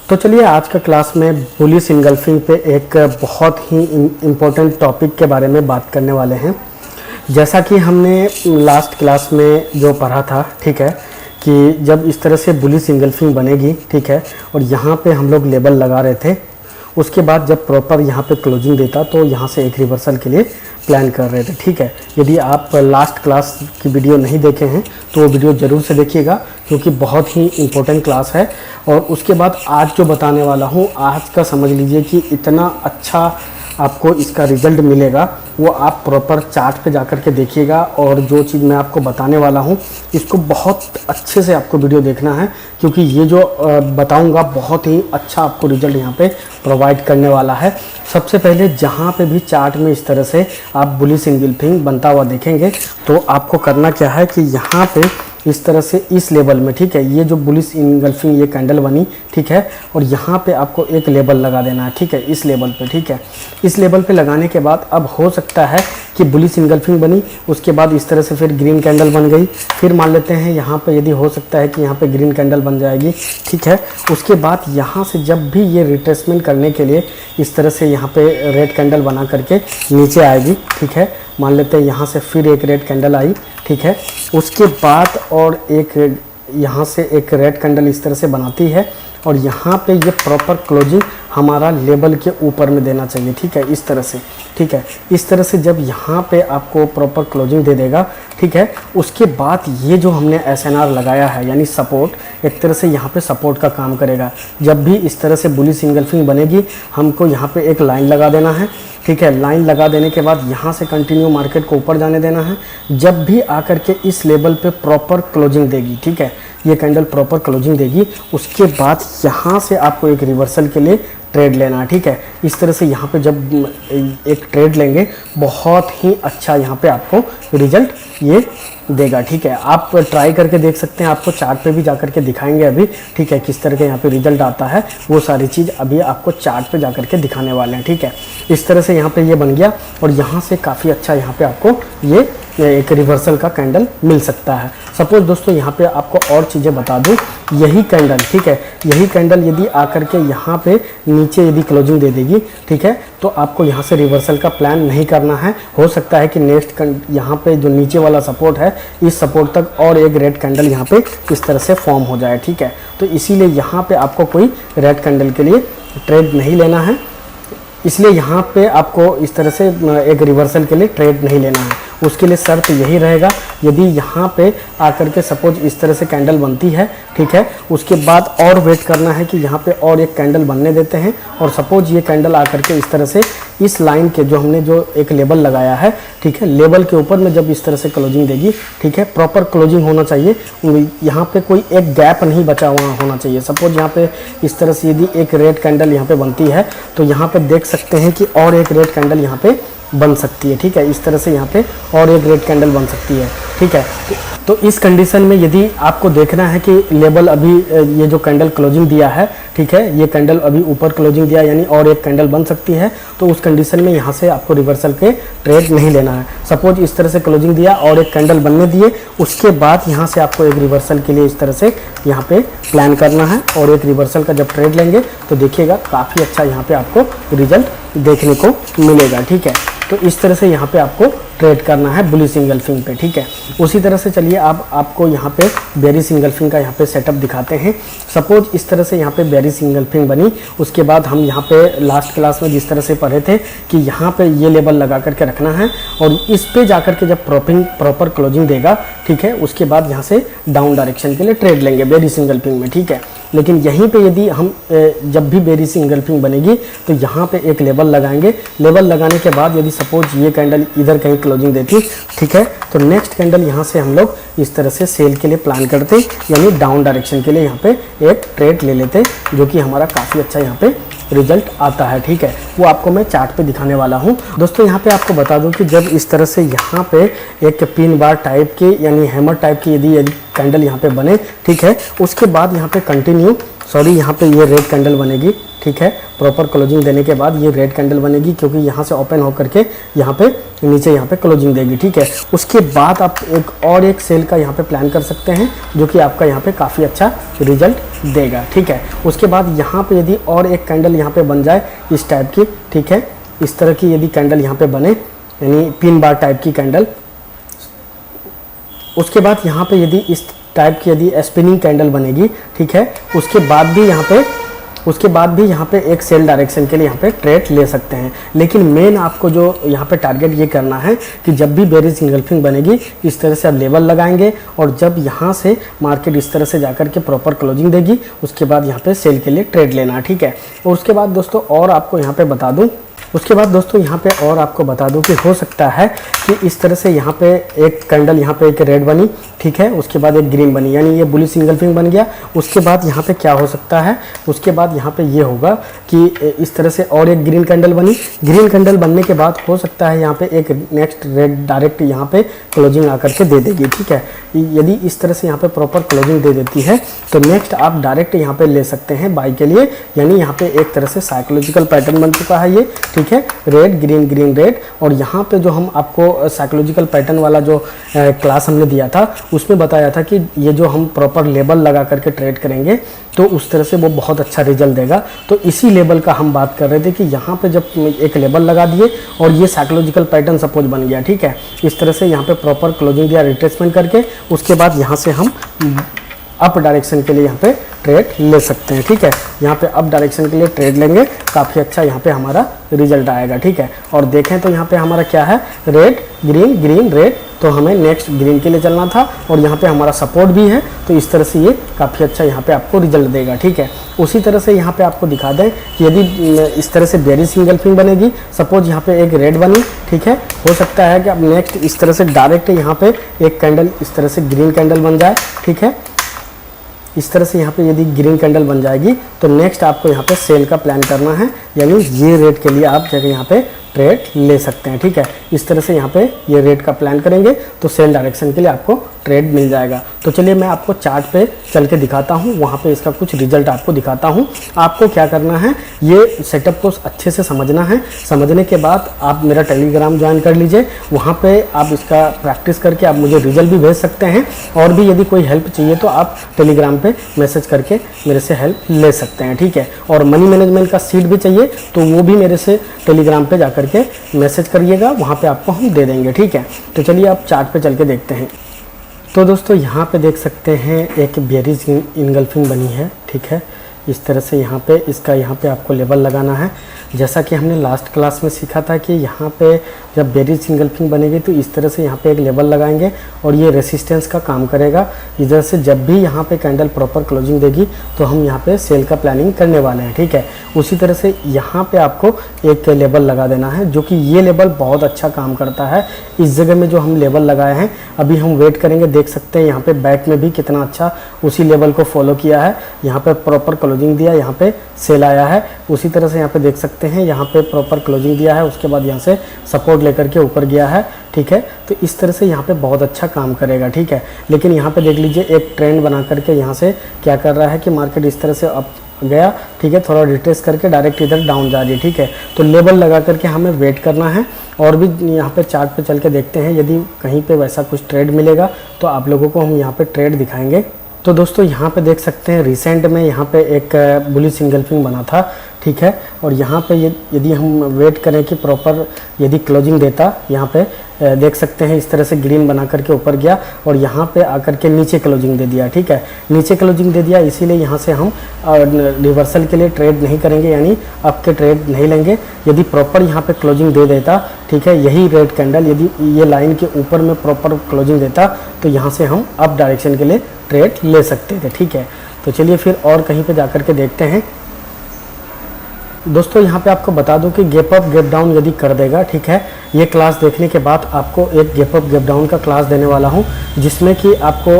तो चलिए आज का क्लास में बुलिश इंगल्फिंग पे एक बहुत ही इम्पोर्टेंट टॉपिक के बारे में बात करने वाले हैं। जैसा कि हमने लास्ट क्लास में जो पढ़ा था, ठीक है, कि जब इस तरह से बुलिश इंगल्फिंग बनेगी, ठीक है, और यहाँ पे हम लोग लेबल लगा रहे थे, उसके बाद जब प्रॉपर यहाँ पे क्लोजिंग देता तो यहाँ से एक रिवर्सल के लिए प्लान कर रहे थे, ठीक है। यदि आप लास्ट क्लास की वीडियो नहीं देखे हैं तो वो वीडियो ज़रूर से देखिएगा, क्योंकि बहुत ही इम्पोर्टेंट क्लास है। और उसके बाद आज जो बताने वाला हूँ, आज का समझ लीजिए कि इतना अच्छा आपको इसका रिजल्ट मिलेगा, वो आप प्रॉपर चार्ट पे जाकर के देखिएगा। और जो चीज़ मैं आपको बताने वाला हूँ इसको बहुत अच्छे से आपको वीडियो देखना है, क्योंकि ये जो बताऊँगा बहुत ही अच्छा आपको रिजल्ट यहाँ पे प्रोवाइड करने वाला है। सबसे पहले जहाँ पे भी चार्ट में इस तरह से आप बुलिश इंगल्फिंग बनता हुआ देखेंगे तो आपको करना क्या है कि यहाँ पे इस तरह से इस लेवल में, ठीक है, ये जो बुलिश इंगल्फिंग ये कैंडल बनी, ठीक है, और यहाँ पे आपको एक लेबल लगा देना है, ठीक है, इस लेवल पे, ठीक है। इस लेवल पे लगाने के बाद अब हो सकता है कि बुलिश इंगल्फिंग बनी, उसके बाद इस तरह से फिर ग्रीन कैंडल बन गई, फिर मान लेते हैं यहाँ पे यदि हो सकता है कि यहाँ पे ग्रीन कैंडल बन जाएगी, ठीक है। उसके बाद यहाँ से जब भी ये रिट्रेसमेंट करने के लिए इस तरह से यहाँ पे रेड कैंडल बना करके नीचे आएगी, ठीक है, मान लेते हैं यहाँ से फिर एक रेड कैंडल आई, ठीक है, उसके बाद और एक यहाँ से एक रेड कैंडल इस तरह से बनाती है और यहाँ पे ये प्रॉपर क्लोजिंग हमारा लेवल के ऊपर में देना चाहिए, ठीक है, इस तरह से, ठीक है। इस तरह से जब यहाँ पे आपको प्रॉपर क्लोजिंग दे देगा, ठीक है, उसके बाद ये जो हमने SNR लगाया है यानी सपोर्ट, एक तरह से यहाँ पे सपोर्ट का काम करेगा। जब भी इस तरह से बुलिश इंगल्फिंग बनेगी हमको यहाँ पे एक लाइन लगा देना है, ठीक है। लाइन लगा देने के बाद यहाँ से कंटिन्यू मार्केट को ऊपर जाने देना है। जब भी आकर के इस लेवल पे प्रॉपर क्लोजिंग देगी, ठीक है, ये कैंडल प्रॉपर क्लोजिंग देगी, उसके बाद यहाँ से आपको एक रिवर्सल के लिए ट्रेड लेना है, ठीक है। इस तरह से यहाँ पे जब एक ट्रेड लेंगे बहुत ही अच्छा यहाँ पे आपको रिजल्ट ये देगा, ठीक है। आप ट्राई करके देख सकते हैं, आपको चार्ट पे भी जाकर के दिखाएंगे अभी, ठीक है, किस तरह के यहाँ पे रिजल्ट आता है, वो सारी चीज़ अभी आपको चार्ट पे जाकर के दिखाने वाले हैं, ठीक है। इस तरह से यहाँ पे ये बन गया और यहाँ से काफ़ी अच्छा यहाँ पे आपको ये एक रिवर्सल का कैंडल मिल सकता है। सपोज दोस्तों यहाँ पे आपको और चीज़ें बता दूँ, यही कैंडल, ठीक है, यही कैंडल यदि आकर के यहाँ पे नीचे यदि क्लोजिंग दे देगी, ठीक है, तो आपको यहाँ से रिवर्सल का प्लान नहीं करना है। हो सकता है कि नेक्स्ट यहाँ पे जो नीचे वाला सपोर्ट है, इस सपोर्ट तक और एक रेड कैंडल यहाँ पे इस तरह से फॉर्म हो जाए, ठीक है। तो इसीलिए यहाँ पे आपको कोई रेड कैंडल के लिए ट्रेड नहीं लेना है, इसलिए यहाँ पे आपको इस तरह से एक रिवर्सल के लिए ट्रेड नहीं लेना है। उसके लिए शर्त यही रहेगा, यदि यहाँ पे आकर के सपोज इस तरह से कैंडल बनती है, ठीक है, उसके बाद और वेट करना है कि यहाँ पे और एक कैंडल बनने देते हैं, और सपोज ये कैंडल आकर के इस तरह से इस लाइन के जो हमने जो एक लेबल लगाया है, ठीक है, लेवल के ऊपर में जब इस तरह से क्लोजिंग देगी, ठीक है, प्रॉपर क्लोजिंग होना चाहिए, यहाँ पे कोई एक गैप नहीं बचा हुआ होना चाहिए। सपोज यहाँ पे इस तरह से यदि एक रेड कैंडल यहाँ पे बनती है तो यहाँ पे देख सकते हैं कि और एक रेड कैंडल यहाँ पे बन सकती है, ठीक है, इस तरह से यहाँ पे और एक रेड कैंडल बन सकती है, ठीक है। तो इस कंडीशन में यदि आपको देखना है कि लेवल अभी ये जो कैंडल क्लोजिंग दिया है, ठीक है, ये कैंडल अभी ऊपर क्लोजिंग दिया यानी और एक कैंडल बन सकती है, तो उस कंडीशन में यहाँ से आपको रिवर्सल के ट्रेड नहीं लेना है। सपोज इस तरह से क्लोजिंग दिया और एक कैंडल बनने दिए, उसके बाद यहाँ से आपको एक रिवर्सल के लिए इस तरह से यहाँ पे प्लान करना है, और एक रिवर्सल का जब ट्रेड लेंगे तो देखिएगा काफ़ी अच्छा यहाँ पे आपको रिजल्ट देखने को मिलेगा, ठीक है। तो इस तरह से यहाँ पे आपको ट्रेड करना है बुलिश इंगल्फिंग पे, ठीक है। उसी तरह से चलिए आपको यहाँ पे बेरिश इंगल्फिंग का यहाँ पे सेटअप दिखाते हैं। सपोज इस तरह से यहाँ पे बेरिश इंगल्फिंग बनी, उसके बाद हम यहाँ पे लास्ट क्लास में जिस तरह से पढ़े थे कि यहाँ पे ये लेवल लगा करके रखना है, और इस पे जाकर के जब प्रॉपर क्लोजिंग देगा, ठीक है, उसके बाद यहाँ से डाउन डायरेक्शन के लिए ट्रेड लेंगे बेरिश इंगल्फिंग में, ठीक है। लेकिन यहीं पे यदि हम जब भी बेरिश इंगल्फिंग बनेगी तो यहाँ पे एक लेवल लगाएंगे। लेवल लगाने के बाद यदि सपोज ये कैंडल इधर कहीं क्लोजिंग देती, ठीक है, तो नेक्स्ट कैंडल यहाँ से हम लोग इस तरह से सेल के लिए प्लान करते, यानी डाउन डायरेक्शन के लिए यहाँ पे एक ट्रेड ले लेते, जो कि हमारा काफ़ी अच्छा यहाँ पे रिजल्ट आता है, ठीक है। वो आपको मैं चार्ट पे दिखाने वाला हूँ। दोस्तों यहाँ पे आपको बता दूँ कि जब इस तरह से यहाँ पे एक पिन बार टाइप की यानी हैमर टाइप की यदि कैंडल यहाँ पे बने, ठीक है, उसके बाद यहाँ पे कंटिन्यू सॉरी यहाँ पे ये रेड कैंडल बनेगी, ठीक है। प्रॉपर क्लोजिंग देने के बाद ये रेड कैंडल बनेगी, क्योंकि यहाँ से ओपन होकर के यहाँ पे नीचे यहाँ पे क्लोजिंग देगी, ठीक है। उसके बाद आप एक सेल का यहाँ पे प्लान कर सकते हैं, जो कि आपका यहाँ पे काफ़ी अच्छा रिजल्ट देगा, ठीक है। उसके बाद यहाँ पे यदि और एक कैंडल यहाँ पे बन जाए इस टाइप की, ठीक है, इस तरह की यदि कैंडल यहाँ पे बने, यानी पिन बार टाइप की कैंडल, उसके बाद यहाँ पे यदि इस टाइप की यदि स्पिनिंग कैंडल बनेगी, ठीक है, उसके बाद भी यहाँ पे एक सेल डायरेक्शन के लिए यहाँ पे ट्रेड ले सकते हैं। लेकिन मेन आपको जो यहाँ पे टारगेट ये करना है कि जब भी बेरिज इंगल्फिंग बनेगी, इस तरह से आप लेवल लगाएंगे, और जब यहाँ से मार्केट इस तरह से जाकर के प्रॉपर क्लोजिंग देगी, उसके बाद यहाँ पे सेल के लिए ट्रेड लेना, ठीक है। और उसके बाद दोस्तों और आपको यहाँ पे बता दूँ कि हो सकता है कि इस तरह से यहाँ पे एक कैंडल, यहाँ पे एक रेड बनी, ठीक है, उसके बाद एक ग्रीन बनी, यानी ये बुलिश इंगल्फिंग बन गया। उसके बाद यहाँ पे क्या हो सकता है, उसके बाद यहाँ पे ये होगा कि इस तरह से और एक ग्रीन कैंडल बनी। ग्रीन कैंडल बनने के बाद हो सकता है यहाँ पे एक नेक्स्ट रेड डायरेक्ट यहाँ पे क्लोजिंग आकर के दे देगी, ठीक है। यदि इस तरह से यहाँ पे प्रॉपर क्लोजिंग दे देती है तो नेक्स्ट आप डायरेक्ट यहाँ पे ले सकते हैं बाई के लिए, यानी यहाँ पे एक तरह से साइकोलॉजिकल पैटर्न बन चुका है ये, ठीक है, रेड ग्रीन ग्रीन रेड। और यहाँ पे जो हम आपको साइकोलॉजिकल पैटर्न वाला जो क्लास हमने दिया था, उसमें बताया था कि ये जो हम प्रॉपर लेबल लगा करके ट्रेड करेंगे तो उस तरह से वो बहुत अच्छा रिजल्ट देगा। तो इसी लेबल का हम बात कर रहे थे कि यहाँ पे जब एक लेबल लगा दिए और ये साइकोलॉजिकल पैटर्न सपोज बन गया, ठीक है, इस तरह से यहाँ पे प्रॉपर क्लोजिंग दिया रिट्रेसमेंट करके, उसके बाद यहाँ से हम अप डायरेक्शन के लिए यहाँ पे ट्रेड ले सकते हैं, ठीक है। यहाँ पे अप डायरेक्शन के लिए ट्रेड लेंगे, काफ़ी अच्छा यहाँ पे हमारा रिजल्ट आएगा, ठीक है। और देखें तो यहाँ पे हमारा क्या है, रेड ग्रीन ग्रीन रेड, तो हमें नेक्स्ट ग्रीन के लिए चलना था, और यहाँ पे हमारा सपोर्ट भी है, तो इस तरह से ये काफ़ी अच्छा यहाँ पे आपको रिजल्ट देगा, ठीक है। उसी तरह से यहाँ पे आपको दिखा दें कि यदि इस तरह से बेरिज इंगल्फिंग बनेगी, सपोज यहाँ पे एक रेड बनी, ठीक है, हो सकता है कि अब नेक्स्ट इस तरह से डायरेक्ट यहाँ पे एक कैंडल इस तरह से ग्रीन कैंडल बन जाए, ठीक है। इस तरह से यहाँ पे यदि ग्रीन कैंडल बन जाएगी तो नेक्स्ट आपको यहाँ पे सेल का प्लान करना है, यानी ये रेट के लिए आप जगह यहाँ पे ट्रेड ले सकते हैं, ठीक है। इस तरह से यहाँ पे ये रेट का प्लान करेंगे तो सेल डायरेक्शन के लिए आपको ट्रेड मिल जाएगा। तो चलिए मैं आपको चार्ट पे चल के दिखाता हूँ, वहाँ पे इसका कुछ रिजल्ट आपको दिखाता हूँ। आपको क्या करना है, ये सेटअप को अच्छे से समझना है। समझने के बाद आप मेरा टेलीग्राम ज्वाइन कर लीजिए, वहाँ पे आप इसका प्रैक्टिस करके आप मुझे रिजल्ट भी भेज सकते हैं। और भी यदि कोई हेल्प चाहिए तो आप टेलीग्राम पे मैसेज करके मेरे से हेल्प ले सकते हैं, ठीक है। और मनी मैनेजमेंट का सीट भी चाहिए तो वो भी मेरे से टेलीग्राम पे जा करके मैसेज करिएगा, वहाँ पे आपको हम दे देंगे, ठीक है। तो चलिए आप चार्ट पे चल के देखते हैं। तो दोस्तों यहाँ पे देख सकते हैं एक बेरिज इंगल्फिंग बनी है, ठीक है। इस तरह से यहाँ पे इसका यहाँ पे आपको लेबल लगाना है। जैसा कि हमने लास्ट क्लास में सीखा था कि यहाँ पे जब बेरिज इंगल्फिंग बनेगी तो इस तरह से यहाँ पे एक लेबल लगाएंगे और ये रेसिस्टेंस का काम करेगा। इधर से जब भी यहाँ पे कैंडल प्रॉपर क्लोजिंग देगी तो हम यहाँ पे सेल का प्लानिंग करने वाले हैं, ठीक है। उसी तरह से यहाँ पे आपको एक लेबल लगा देना है, जो कि ये लेबल बहुत अच्छा काम करता है। इस जगह में जो हम लेबल लगाए हैं, अभी हम वेट करेंगे, देख सकते हैं यहाँ पे बैक में भी कितना अच्छा उसी लेवल को फॉलो किया है। यहाँ पे प्रॉपर क्लोजिंग दिया, यहाँ पे सेल आया है। उसी तरह से यहाँ पे देख सकते हैं यहाँ पे प्रॉपर क्लोजिंग दिया है, उसके बाद यहाँ से सपोर्ट लेकर के ऊपर गया है, ठीक है। तो इस तरह से यहाँ पे बहुत अच्छा काम करेगा, ठीक है। लेकिन यहाँ पे देख लीजिए एक ट्रेंड बना करके यहाँ से क्या कर रहा है कि मार्केट इस तरह से अप गया, ठीक है, थोड़ा रिट्रेस करके डायरेक्ट इधर डाउन जा रही है, ठीक है। तो लेवल लगा करके हमें वेट करना है। और भी यहाँ पे चार्ट पे चल के देखते हैं, यदि कहीं पे वैसा कुछ ट्रेड मिलेगा तो आप लोगों को हम यहाँ पे ट्रेड दिखाएंगे। तो दोस्तों यहाँ पे देख सकते हैं रिसेंट में यहाँ पे एक बुलिश इंगल्फिंग बना था, ठीक है। और यहाँ पे यदि हम वेट करें कि प्रॉपर यदि क्लोजिंग देता, यहाँ पे देख सकते हैं इस तरह से ग्रीन बना करके ऊपर गया और यहाँ पे आकर के नीचे क्लोजिंग दे दिया, ठीक है। नीचे क्लोजिंग दे दिया, इसीलिए यहाँ से हम रिवर्सल के लिए ट्रेड नहीं करेंगे, यानी अप के ट्रेड नहीं लेंगे। यदि प्रॉपर यहाँ पे क्लोजिंग दे देता, ठीक है, यही रेड कैंडल यदि ये लाइन के ऊपर में प्रॉपर क्लोजिंग देता तो यहाँ से हम अप डायरेक्शन के लिए ट्रेड ले सकते थे, ठीक है। तो चलिए फिर और कहीं पे जाकर के देखते हैं। दोस्तों यहाँ पे आपको बता दूं कि गैप अप गैप डाउन यदि कर देगा, ठीक है, ये क्लास देखने के बाद आपको एक गैप अप गैप डाउन का क्लास देने वाला हूँ, जिसमें कि आपको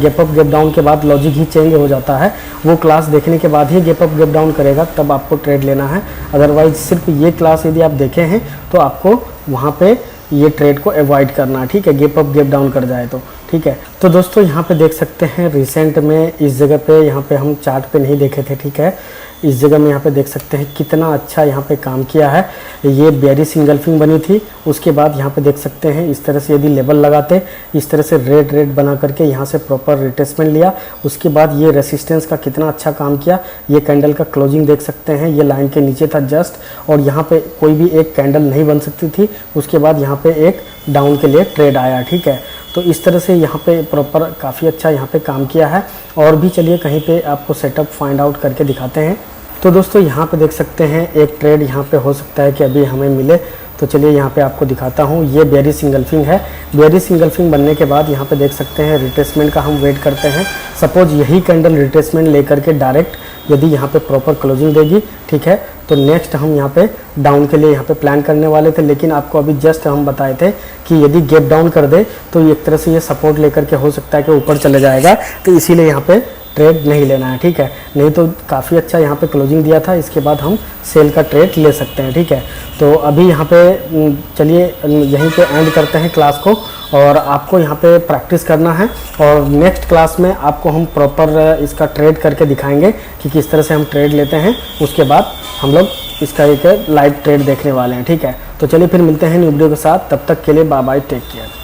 गैप अप गैप डाउन के बाद लॉजिक ही चेंज हो जाता है। वो क्लास देखने के बाद ही गैप अप गैप डाउन करेगा, तब आपको ट्रेड लेना है। अदरवाइज सिर्फ ये क्लास यदि आप देखे हैं तो आपको वहाँ पे ये ट्रेड को अवॉइड करना, ठीक है, गैप अप गैप डाउन कर जाए तो, ठीक है। तो दोस्तों यहाँ पे देख सकते हैं रिसेंट में इस जगह पे, यहाँ पे हम चार्ट पे नहीं देखे थे, ठीक है, इस जगह में यहाँ पे देख सकते हैं कितना अच्छा यहाँ पे काम किया है। ये बेयरिश इंगल्फिंग बनी थी, उसके बाद यहाँ पे देख सकते हैं इस तरह से यदि लेवल लगाते, इस तरह से रेड रेड बना करके यहाँ से प्रॉपर रिट्रेसमेंट लिया, उसके बाद ये रेसिस्टेंस का कितना अच्छा काम किया। ये कैंडल का क्लोजिंग देख सकते हैं, ये लाइन के नीचे था जस्ट, और यहाँ पे कोई भी एक कैंडल नहीं बन सकती थी। उसके बाद यहाँ पे एक डाउन के लिए ट्रेड आया, ठीक है। तो इस तरह से यहाँ पे प्रॉपर काफ़ी अच्छा यहाँ पे काम किया है। और भी चलिए कहीं पे आपको सेटअप फाइंड आउट करके दिखाते हैं। तो दोस्तों यहाँ पे देख सकते हैं एक ट्रेड यहाँ पे हो सकता है कि अभी हमें मिले, तो चलिए यहाँ पे आपको दिखाता हूँ। ये बेयरिश इंगल्फिंग है, बेयरिश इंगल्फिंग बनने के बाद यहाँ पे देख सकते हैं रिट्रेसमेंट का हम वेट करते हैं। सपोज यही कैंडल रिट्रेसमेंट लेकर के डायरेक्ट यदि यहाँ पे प्रॉपर क्लोजिंग देगी, ठीक है, तो नेक्स्ट हम यहाँ पे डाउन के लिए यहाँ पे प्लान करने वाले थे, लेकिन आपको अभी जस्ट हम बताए थे कि यदि गैप डाउन कर दे तो एक तरह से ये सपोर्ट लेकर के हो सकता है कि ऊपर चले जाएगा, तो इसीलिए यहाँ पे ट्रेड नहीं लेना है, ठीक है। नहीं तो काफ़ी अच्छा यहाँ पे क्लोजिंग दिया था, इसके बाद हम सेल का ट्रेड ले सकते हैं, ठीक है। तो अभी यहाँ पे चलिए यहीं पे एंड करते हैं क्लास को, और आपको यहाँ पे प्रैक्टिस करना है, और नेक्स्ट क्लास में आपको हम प्रॉपर इसका ट्रेड करके दिखाएंगे कि किस तरह से हम ट्रेड लेते हैं। उसके बाद हम लोग इसका एक लाइव ट्रेड देखने वाले हैं, ठीक है। तो चलिए फिर मिलते हैं न्यू वीडियो के साथ, तब तक के लिए बाय बाय, टेक केयर।